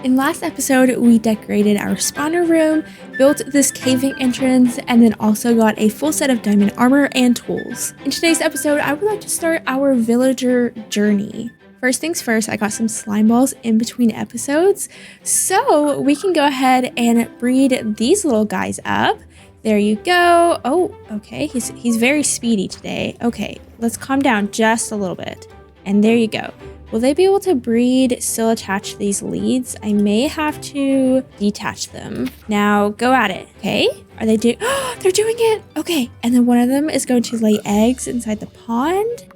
In last episode, we decorated our spawner room, built this caving entrance, and then also got a full set of diamond armor and tools. In today's episode, I would like to start our villager journey. First things first, I got some slime balls in between episodes, so we can go ahead and breed these little guys up. There you go. Oh, okay, he's very speedy today. Okay, let's calm down just a little bit. And there you go. Will they be able to breed still attached to these leads? I may have to detach them. Now go at it, okay? Are they doing, oh, they're doing it. Okay, and then one of them is going to lay eggs inside the pond.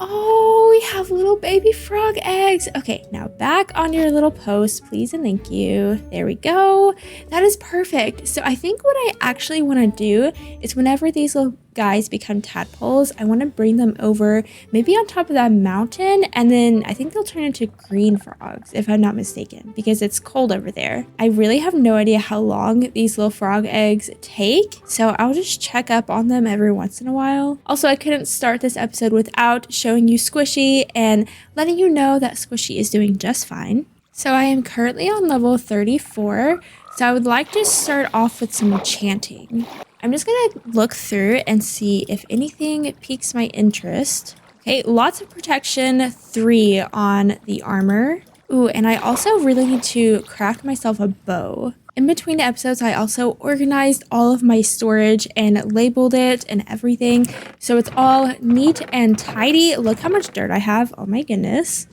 Oh, we have little baby frog eggs. Okay, now back on your little post, please and thank you. There we go. That is perfect. So I think what I actually want to do is whenever these little guys become tadpoles, I want to bring them over maybe on top of that mountain, and then I think they'll turn into green frogs if I'm not mistaken, because it's cold over there. I really have no idea how long these little frog eggs take, so I'll just check up on them every once in a while. Also, I couldn't start this episode without showing you Squishy and letting you know that Squishy is doing just fine. So I am currently on level 34, so I would like to start off with some enchanting. I'm just gonna look through and see if anything piques my interest. Okay, lots of protection, 3 on the armor. Ooh, and I also really need to craft myself a bow. In between episodes, I also organized all of my storage and labeled it and everything, so it's all neat and tidy. Look how much dirt I have, oh my goodness.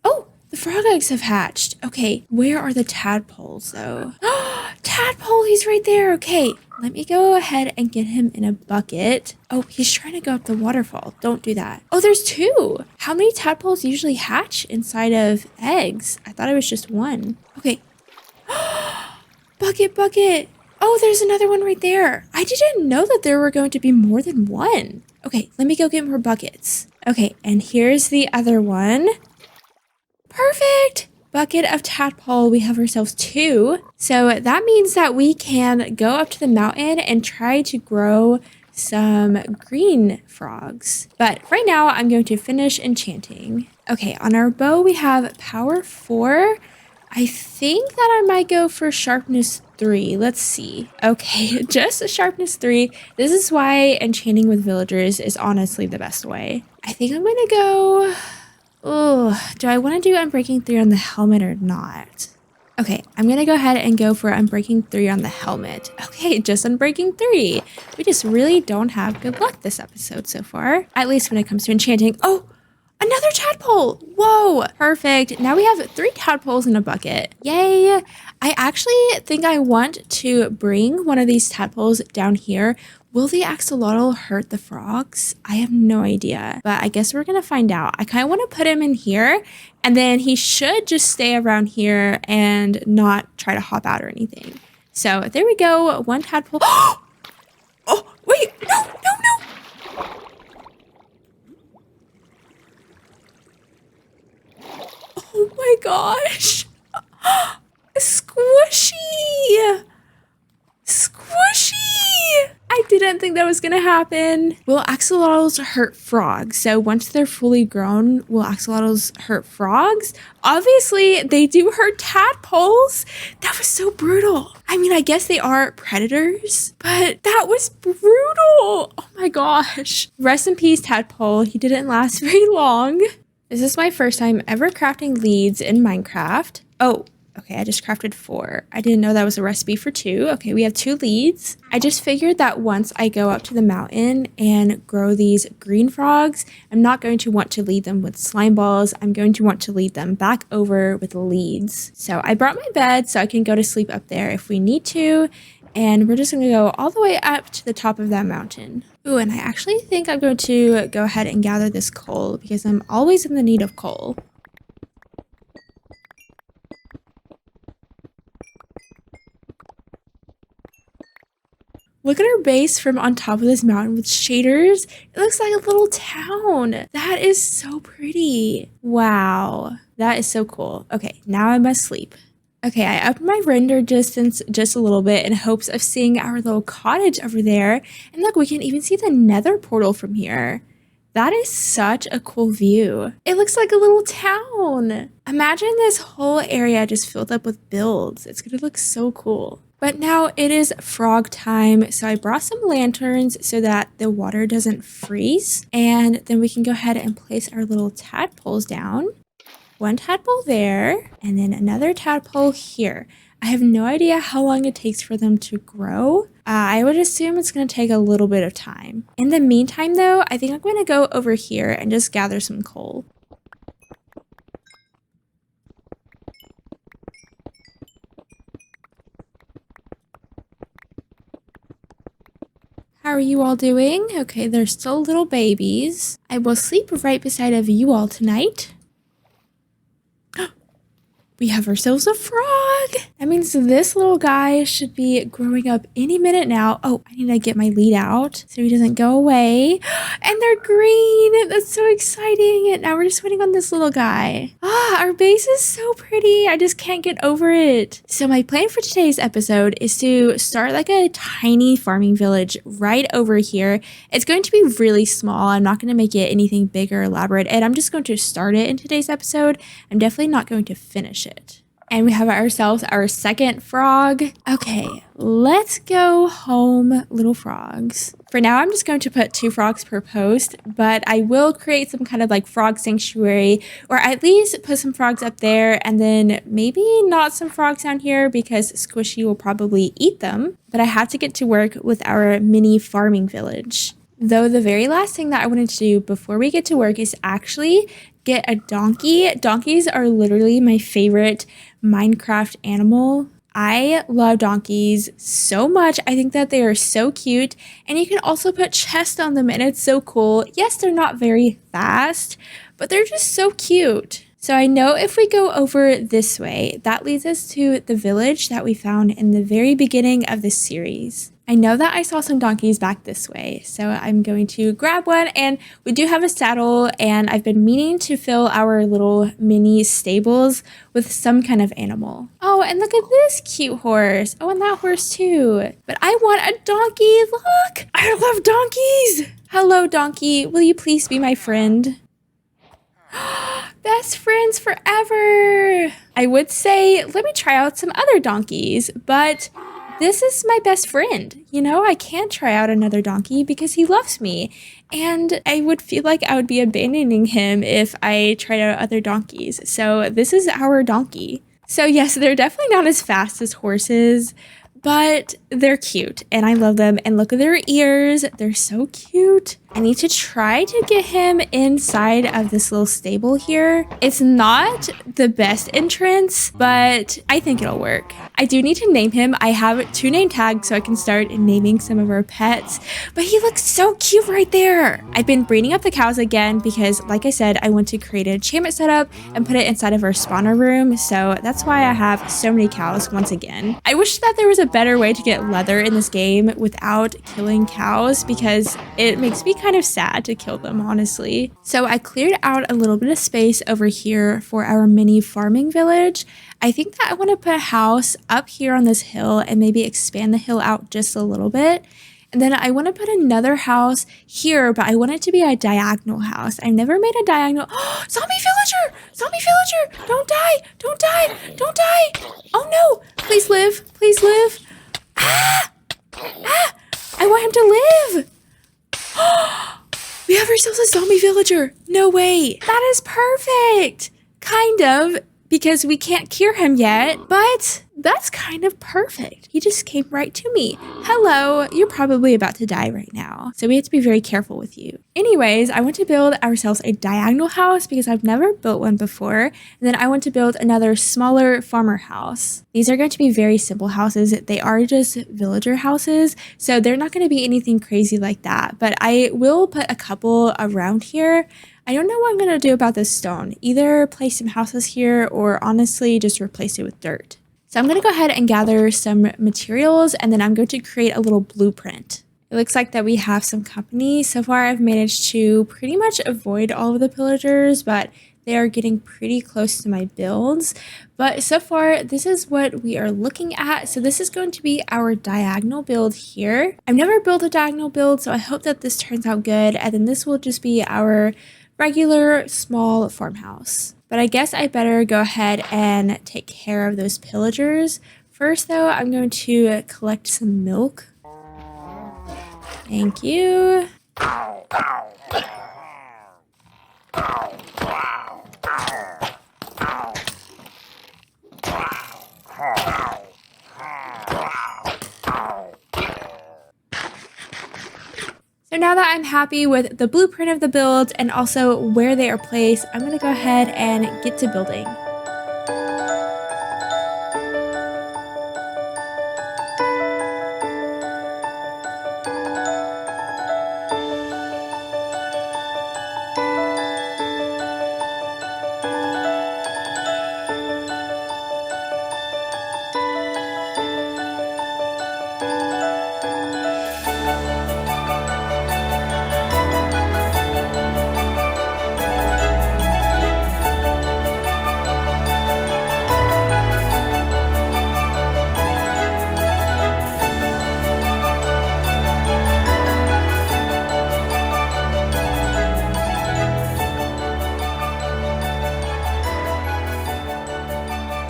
Oh, the frog eggs have hatched. Okay, where are the tadpoles though? Tadpole, he's right there. Okay, let me go ahead and get him in a bucket. Oh, he's trying to go up the waterfall. Don't do that. Oh, there's 2. How many tadpoles usually hatch inside of eggs? I thought it was just 1. Okay. Bucket, bucket. Oh, there's another one right there. I didn't know that there were going to be more than 1. Okay, let me go get more buckets. Okay, and here's the other one. Perfect. Bucket of tadpole, we have ourselves 2. So that means that we can go up to the mountain and try to grow some green frogs. But right now I'm going to finish enchanting. Okay, on our bow we have power 4. I think that I might go for sharpness 3. Let's see. Okay, just a sharpness 3. This is why enchanting with villagers is honestly the best way. I think I'm gonna go... Oh, do I want to do Unbreaking 3 on the helmet or not? Okay, I'm going to go ahead and go for Unbreaking 3 on the helmet. Okay, just Unbreaking 3. We just really don't have good luck this episode so far. At least when it comes to enchanting. Oh, another tadpole. Whoa, perfect. Now we have 3 tadpoles in a bucket. Yay. I actually think I want to bring one of these tadpoles down here. Will the axolotl hurt the frogs? I have no idea, but I guess we're gonna find out. I kind of want to put him in here, and then he should just stay around here and not try to hop out or anything. So there we go, 1 tadpole. Oh, wait, no. Oh my gosh. Squishy. I didn't think that was gonna happen. Will axolotls hurt frogs? So once they're fully grown, will axolotls hurt frogs? Obviously, they do hurt tadpoles. That was so brutal. I mean, I guess they are predators, but that was brutal. Oh my gosh. Rest in peace, Tadpole. He didn't last very long. This is my first time ever crafting leads in Minecraft. Oh, okay, I just crafted 4. I didn't know that was a recipe for 2. Okay, we have 2 leads. I just figured that once I go up to the mountain and grow these green frogs, I'm not going to want to lead them with slime balls. I'm going to want to lead them back over with leads. So I brought my bed so I can go to sleep up there if we need to. And we're just going to go all the way up to the top of that mountain. Ooh, and I actually think I'm going to go ahead and gather this coal because I'm always in the need of coal. Look at our base from on top of this mountain with shaders. It looks like a little town. That is so pretty. Wow, that is so cool. Okay, now I must sleep. Okay, I upped my render distance just a little bit in hopes of seeing our little cottage over there. And look, we can even see the nether portal from here. That is such a cool view. It looks like a little town. Imagine this whole area just filled up with builds. It's gonna look so cool. But now it is frog time, so I brought some lanterns so that the water doesn't freeze. And then we can go ahead and place our little tadpoles down. One tadpole there, and then another tadpole here. I have no idea how long it takes for them to grow. I would assume it's going to take a little bit of time. In the meantime, though, I think I'm going to go over here and just gather some coal. How are you all doing? Okay, they're still little babies. I will sleep right beside of you all tonight. We have ourselves a frog. That means this little guy should be growing up any minute now. Oh, I need to get my lead out so he doesn't go away. And they're green. That's so exciting. And now we're just waiting on this little guy. Our base is so pretty. I just can't get over it. So my plan for today's episode is to start like a tiny farming village right over here. It's going to be really small. I'm not going to make it anything big or elaborate. And I'm just going to start it in today's episode. I'm definitely not going to finish it. And we have ourselves our second frog. Okay, let's go home, little frogs. For now, I'm just going to put 2 frogs per post, but I will create some kind of like frog sanctuary, or at least put some frogs up there, and then maybe not some frogs down here because Squishy will probably eat them. But I have to get to work with our mini farming village. Though the very last thing that I wanted to do before we get to work is actually get a donkey. Donkeys are literally my favorite Minecraft animal. I love donkeys so much. I think that they are so cute, and you can also put chests on them and it's so cool. Yes, they're not very fast, but they're just so cute. So I know if we go over this way, that leads us to the village that we found in the very beginning of this series. I know that I saw some donkeys back this way, so I'm going to grab one, and we do have a saddle, and I've been meaning to fill our little mini stables with some kind of animal. Oh, and look at this cute horse. Oh, and that horse too. But I want a donkey. Look, I love donkeys. Hello, donkey. Will you please be my friend? Best friends forever. I would say, let me try out some other donkeys, but this is my best friend. You know, I can't try out another donkey because he loves me. And I would feel like I would be abandoning him if I tried out other donkeys. So this is our donkey. So yes, they're definitely not as fast as horses, but they're cute and I love them. And look at their ears. They're so cute. I need to try to get him inside of this little stable here. It's not the best entrance, but I think it'll work. I do need to name him. I have 2 name tags so I can start naming some of our pets, but he looks so cute right there. I've been breeding up the cows again because, like I said, I want to create an enchantment setup and put it inside of our spawner room. So that's why I have so many cows once again. I wish that there was a better way to get leather in this game without killing cows because it makes me kind of sad to kill them, honestly. So I cleared out a little bit of space over here for our mini farming village. I think that I want to put a house up here on this hill and maybe expand the hill out just a little bit. And then I want to put another house here, but I want it to be a diagonal house. I've never made a diagonal. Oh, zombie villager! Zombie villager! Don't die! Don't die! Don't die! Oh no! Please live! Please live! Ah! Ah! I want him to live! We have ourselves a zombie villager. No way. That is perfect. Kind of, because we can't cure him yet, but that's kind of perfect. He just came right to me. Hello, you're probably about to die right now, so we have to be very careful with you. Anyways, I want to build ourselves a diagonal house because I've never built one before, and then I want to build another smaller farmer house. These are going to be very simple houses. They are just villager houses, so they're not going to be anything crazy like that, but I will put a couple around here. I don't know what I'm going to do about this stone. Either place some houses here or honestly just replace it with dirt. So I'm going to go ahead and gather some materials and then I'm going to create a little blueprint. It looks like that we have some company. So far I've managed to pretty much avoid all of the pillagers, but they are getting pretty close to my builds. But so far, this is what we are looking at. So this is going to be our diagonal build here. I've never built a diagonal build, so I hope that this turns out good. And then this will just be our regular small farmhouse. But I guess I better go ahead and take care of those pillagers. First though, I'm going to collect some milk. Thank you. So now that I'm happy with the blueprint of the builds and also where they are placed, I'm going to go ahead and get to building.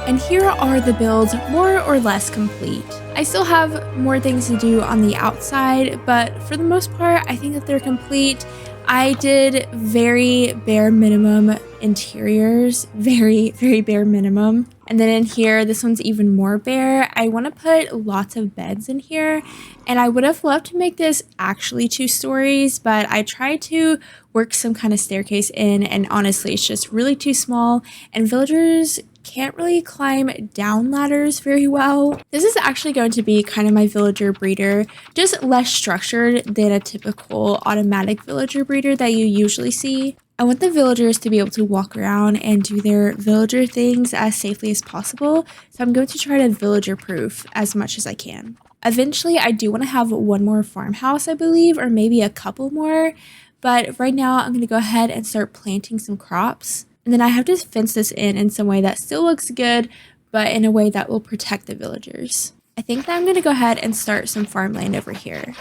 And here are the builds more or less complete. I still have more things to do on the outside, but for the most part, I think that they're complete. I did very bare minimum interiors, very bare minimum. And then in here, this one's even more bare. I want to put lots of beds in here, and I would have loved to make this actually 2 stories, but I tried to work some kind of staircase in, and honestly, it's just really too small, and villagers can't really climb down ladders very well. This is actually going to be kind of my villager breeder, just less structured than a typical automatic villager breeder that you usually see. I want the villagers to be able to walk around and do their villager things as safely as possible, so I'm going to try to villager proof as much as I can. Eventually, I do want to have one more farmhouse, I believe, or maybe a couple more, but right now I'm going to go ahead and start planting some crops. And then I have to fence this in some way that still looks good, but in a way that will protect the villagers. I think that I'm going to go ahead and start some farmland over here.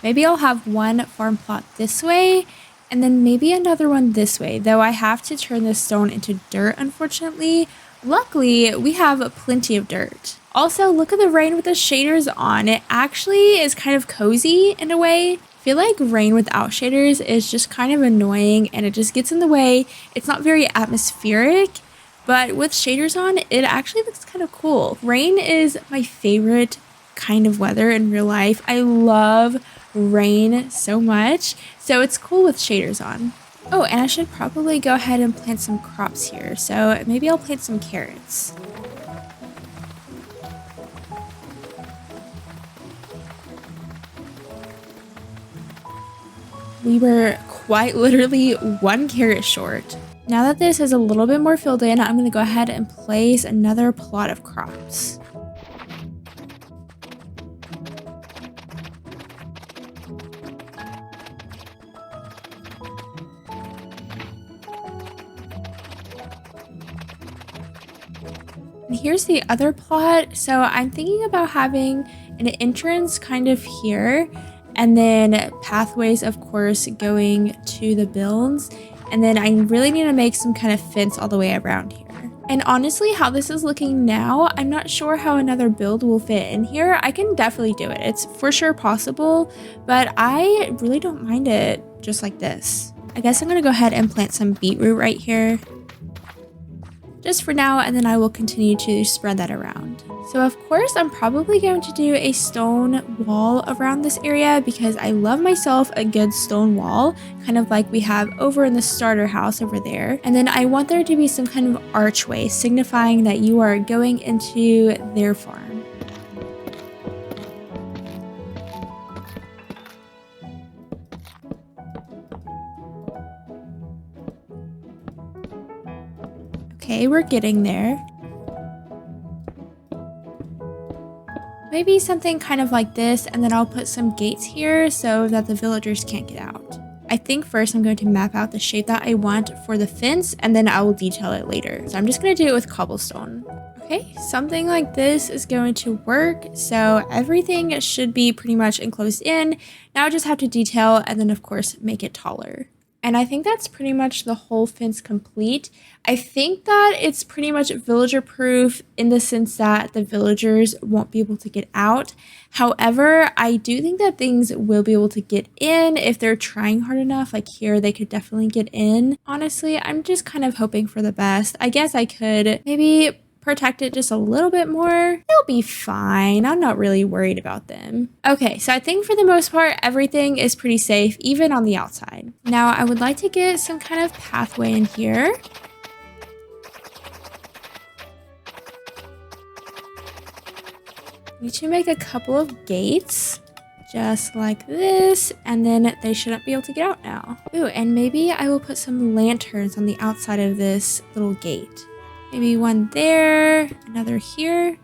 Maybe I'll have one farm plot this way, and then maybe another one this way, though I have to turn this stone into dirt, unfortunately. Luckily, we have plenty of dirt. Also, look at the rain with the shaders on. It actually is kind of cozy in a way. I feel like rain without shaders is just kind of annoying and it just gets in the way. It's not very atmospheric, but with shaders on, it actually looks kind of cool. Rain is my favorite kind of weather in real life. I love rain so much, so it's cool with shaders on. Oh, and I should probably go ahead and plant some crops here. So maybe I'll plant some carrots. We were quite literally 1 carrot short. Now that this is a little bit more filled in, I'm going to go ahead and place another plot of crops. And here's the other plot. So I'm thinking about having an entrance kind of here, and then pathways, of course, going to the builds. And then I really need to make some kind of fence all the way around here. And honestly, how this is looking now, I'm not sure how another build will fit in here. I can definitely do it. It's for sure possible, but I really don't mind it just like this. I guess I'm gonna go ahead and plant some beetroot right here, just for now, and then I will continue to spread that around. So of course, I'm probably going to do a stone wall around this area because I love myself a good stone wall, kind of like we have over in the starter house over there. And then I want there to be some kind of archway signifying that you are going into their farm. Okay, we're getting there. Maybe something kind of like this, and then I'll put some gates here so that the villagers can't get out. I think first I'm going to map out the shape that I want for the fence, and then I will detail it later. So I'm just going to do it with cobblestone. Okay, something like this is going to work. So everything should be pretty much enclosed in. Now I just have to detail and then of course make it taller. And I think that's pretty much the whole fence complete. I think that it's pretty much villager proof in the sense that the villagers won't be able to get out. However, I do think that things will be able to get in if they're trying hard enough. Like here, they could definitely get in. Honestly, I'm just kind of hoping for the best. I guess I could maybe protect it just a little bit more. They'll be fine. I'm not really worried about them. Okay, so I think for the most part, everything is pretty safe, even on the outside. Now, I would like to get some kind of pathway in here. Need to make a couple of gates. Just like this, and then they shouldn't be able to get out now. Ooh, and maybe I will put some lanterns on the outside of this little gate. Maybe one there, another here.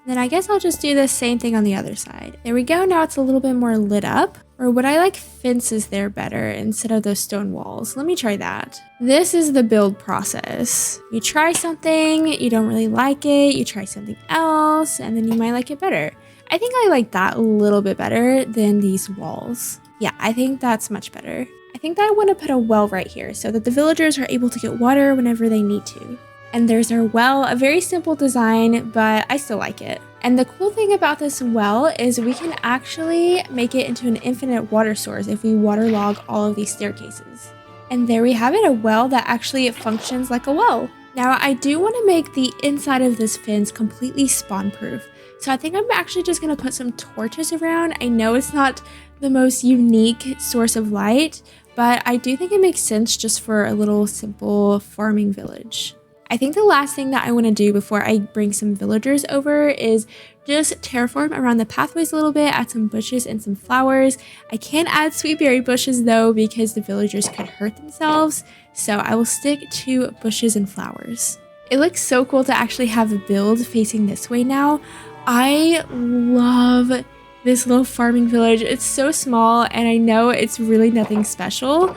Then I guess I'll just do the same thing on the other side. There we go, now it's a little bit more lit up. Or would I like fences there better instead of those stone walls? Let me try that. This is the build process. You try something, you don't really like it, you try something else, and then you might like it better. I think I like that a little bit better than these walls. Yeah, I think that's much better. I think that I want to put a well right here so that the villagers are able to get water whenever they need to. And there's our well, a very simple design, but I still like it. And the cool thing about this well is we can actually make it into an infinite water source if we waterlog all of these staircases. And there we have it, a well that actually functions like a well. Now I do want to make the inside of this fence completely spawn proof. So I think I'm actually just going to put some torches around. I know it's not the most unique source of light, but I do think it makes sense just for a little simple farming village. I think the last thing that I want to do before I bring some villagers over is just terraform around the pathways a little bit, add some bushes and some flowers. I can't add sweet berry bushes though because the villagers could hurt themselves, so I will stick to bushes and flowers. It looks so cool to actually have a build facing this way now. I love this little farming village. It's so small and I know it's really nothing special,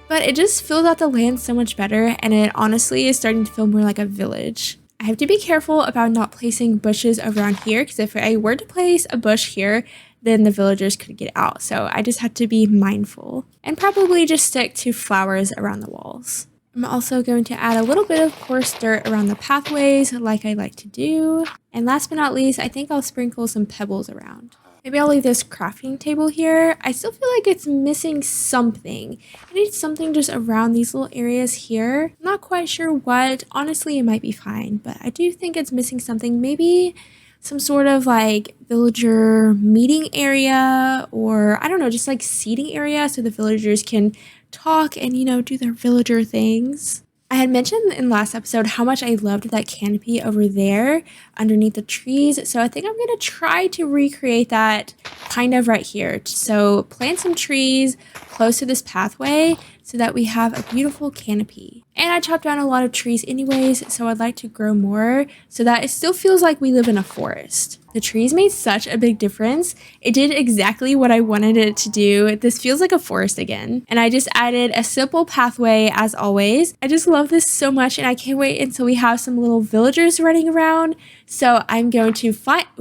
but it just fills out the land so much better, and it honestly is starting to feel more like a village. I have to be careful about not placing bushes around here because if I were to place a bush here, then the villagers could get out. So I just have to be mindful and probably just stick to flowers around the walls. I'm also going to add a little bit of coarse dirt around the pathways like I like to do. And last but not least, I think I'll sprinkle some pebbles around. Maybe I'll leave this crafting table here. I still feel like it's missing something. I need something just around these little areas here. I'm not quite sure what. Honestly, it might be fine, but I do think it's missing something. Maybe some sort of like villager meeting area, or I don't know, just like seating area so the villagers can talk and, you know, do their villager things. I had mentioned in last episode how much I loved that canopy over there underneath the trees. So I think I'm going to try to recreate that kind of right here. So plant some trees close to this pathway so that we have a beautiful canopy. And I chopped down a lot of trees anyways, so I'd like to grow more so that it still feels like we live in a forest. The trees made such a big difference. It did exactly what I wanted it to do. This feels like a forest again. And I just added a simple pathway as always. I just love this so much and I can't wait until we have some little villagers running around. So I'm going to finally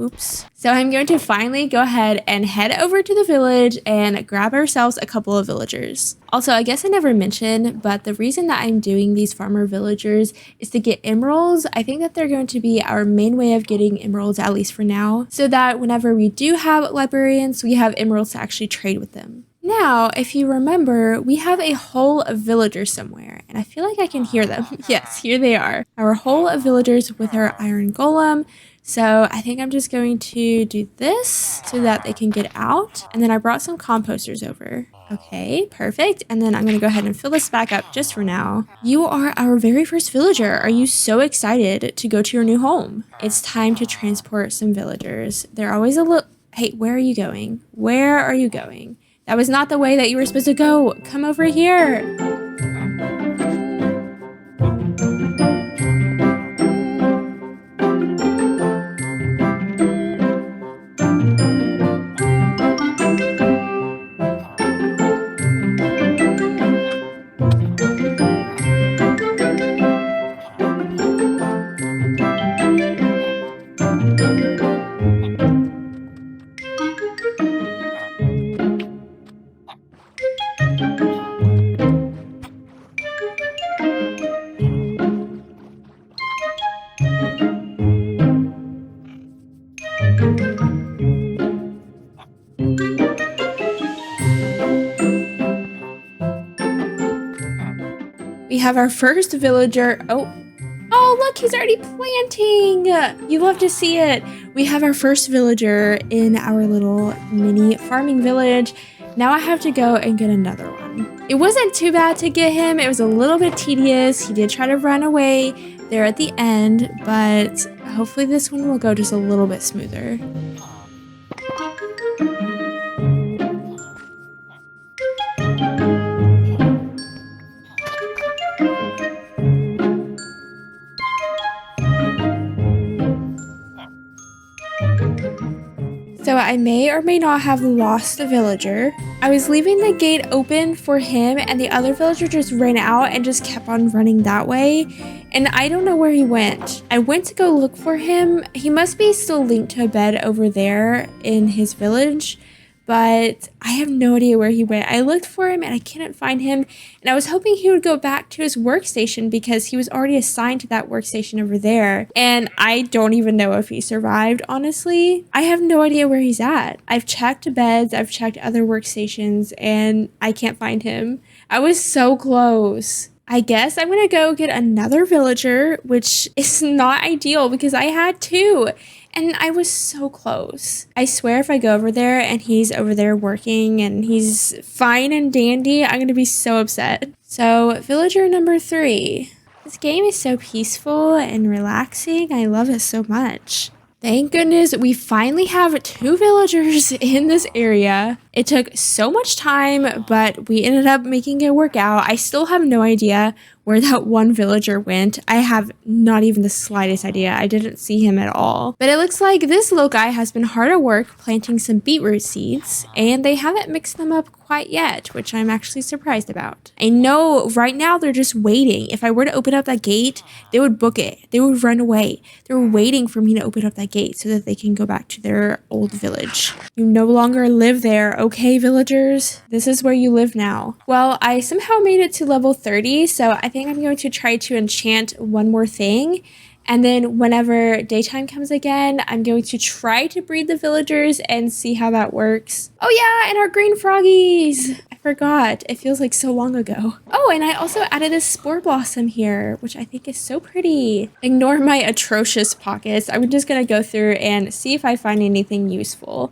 go ahead and head over to the village and grab ourselves a couple of villagers. Also, I guess I never mentioned, but the reason that I'm doing these farmer villagers is to get emeralds. I think that they're going to be our main way of getting emeralds, at least for now, so that whenever we do have librarians, we have emeralds to actually trade with them. Now, if you remember, we have a whole of villagers somewhere, and I feel like I can hear them. Yes, here they are. Our whole of villagers with our iron golem. So I think I'm just going to do this so that they can get out. And then I brought some composters over. Okay, perfect. And then I'm going to go ahead and fill this back up just for now. You are our very first villager. Are you so excited to go to your new home? It's time to transport some villagers. They're always a little... Hey, where are you going? Where are you going? That was not the way that you were supposed to go. Come over here. We have our first villager. Oh, look, he's already planting. You love to see it. We have our first villager in our little mini farming village. Now I have to go and get another one. It wasn't too bad to get him. It was a little bit tedious. He did try to run away there at the end, but hopefully this one will go just a little bit smoother. So I may or may not have lost a villager. I was leaving the gate open for him and the other villager just ran out and just kept on running that way. And I don't know where he went. I went to go look for him. He must be still linked to a bed over there in his village, but I have no idea where he went. I looked for him and I couldn't find him. And I was hoping he would go back to his workstation because he was already assigned to that workstation over there. And I don't even know if he survived, honestly. I have no idea where he's at. I've checked beds, I've checked other workstations, and I can't find him. I was so close. I guess I'm gonna go get another villager, which is not ideal because I had two. And I was so close. I swear if I go over there and he's over there working and he's fine and dandy, I'm gonna be so upset. So, villager number 3. This game is so peaceful and relaxing. I love it so much. Thank goodness we finally have 2 villagers in this area. It took so much time, but we ended up making it work out. I still have no idea where that one villager went. I have not even the slightest idea. I didn't see him at all. But it looks like this little guy has been hard at work planting some beetroot seeds, and they haven't mixed them up quite yet, which I'm actually surprised about. I know right now they're just waiting. If I were to open up that gate, they would book it. They would run away. They're waiting for me to open up that gate so that they can go back to their old village. You no longer live there, okay, villagers? This is where you live now. Well, I somehow made it to level 30, so I think I'm going to try to enchant one more thing. And then whenever daytime comes again, I'm going to try to breed the villagers and see how that works. Oh yeah, and our green froggies! I forgot. It feels like so long ago. Oh, and I also added a spore blossom here, which I think is so pretty. Ignore my atrocious pockets. I'm just gonna go through and see if I find anything useful.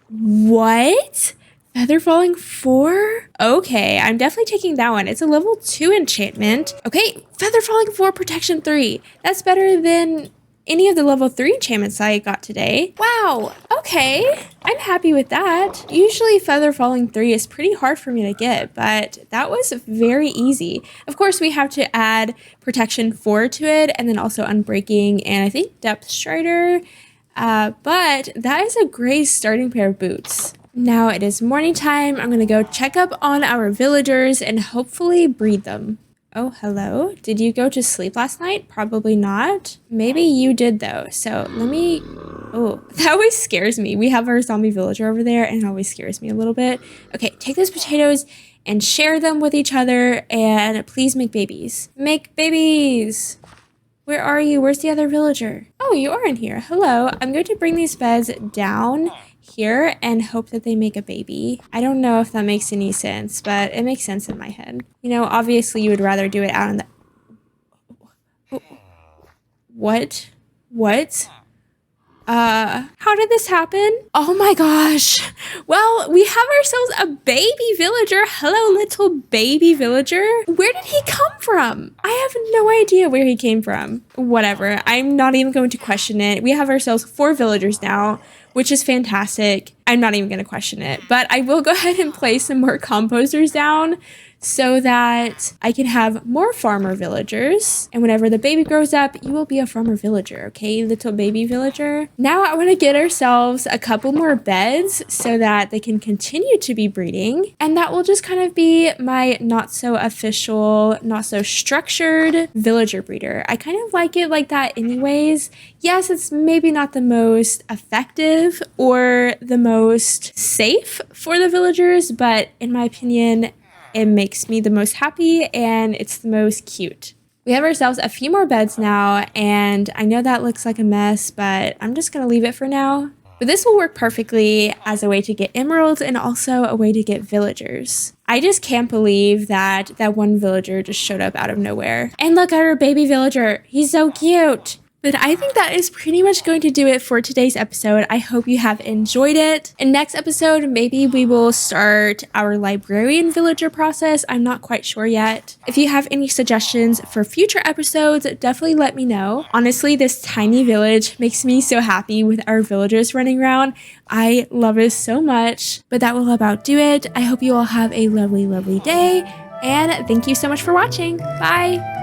What? Feather Falling 4? Okay, I'm definitely taking that one. It's a level 2 enchantment. Okay, Feather Falling 4, Protection 3. That's better than any of the level 3 enchantments I got today. Wow, okay. I'm happy with that. Usually Feather Falling 3 is pretty hard for me to get, but that was very easy. Of course, we have to add Protection 4 to it, and then also Unbreaking, and I think Depth Strider. But that is a great starting pair of boots. Now it is morning time. I'm gonna go check up on our villagers and hopefully breed them. Oh, hello. Did you go to sleep last night? Probably not. Maybe you did though. So let me, oh, that always scares me. We have our zombie villager over there and it always scares me a little bit. Okay, take those potatoes and share them with each other and please make babies. Make babies! Where are you? Where's the other villager? Oh, you are in here. Hello. I'm going to bring these beds down here and hope that they make a baby. I don't know if that makes any sense, but it makes sense in my head. You know, obviously you would rather do it out in the... What? What? How did this happen? Oh my gosh. Well, we have ourselves a baby villager. Hello, little baby villager. Where did he come from? I have no idea where he came from. Whatever. I'm not even going to question it. We have ourselves 4 villagers now, which is fantastic. I'm not even going to question it, but I will go ahead and place some more composters down so that I can have more farmer villagers. And whenever the baby grows up, you will be a farmer villager, okay, little baby villager? Now I want to get ourselves a couple more beds so that they can continue to be breeding. And that will just kind of be my not so official, not so structured villager breeder. I kind of like it like that anyways. Yes, it's maybe not the most effective or the most safe for the villagers, but in my opinion, it makes me the most happy and it's the most cute. We have ourselves a few more beds now, and I know that looks like a mess, but I'm just gonna leave it for now. But this will work perfectly as a way to get emeralds and also a way to get villagers. I just can't believe that that one villager just showed up out of nowhere. And look at our baby villager. He's so cute. But I think that is pretty much going to do it for today's episode. I hope you have enjoyed it. In next episode, maybe we will start our librarian villager process. I'm not quite sure yet. If you have any suggestions for future episodes, definitely let me know. Honestly, this tiny village makes me so happy with our villagers running around. I love it so much. But that will about do it. I hope you all have a lovely, lovely day. And thank you so much for watching. Bye!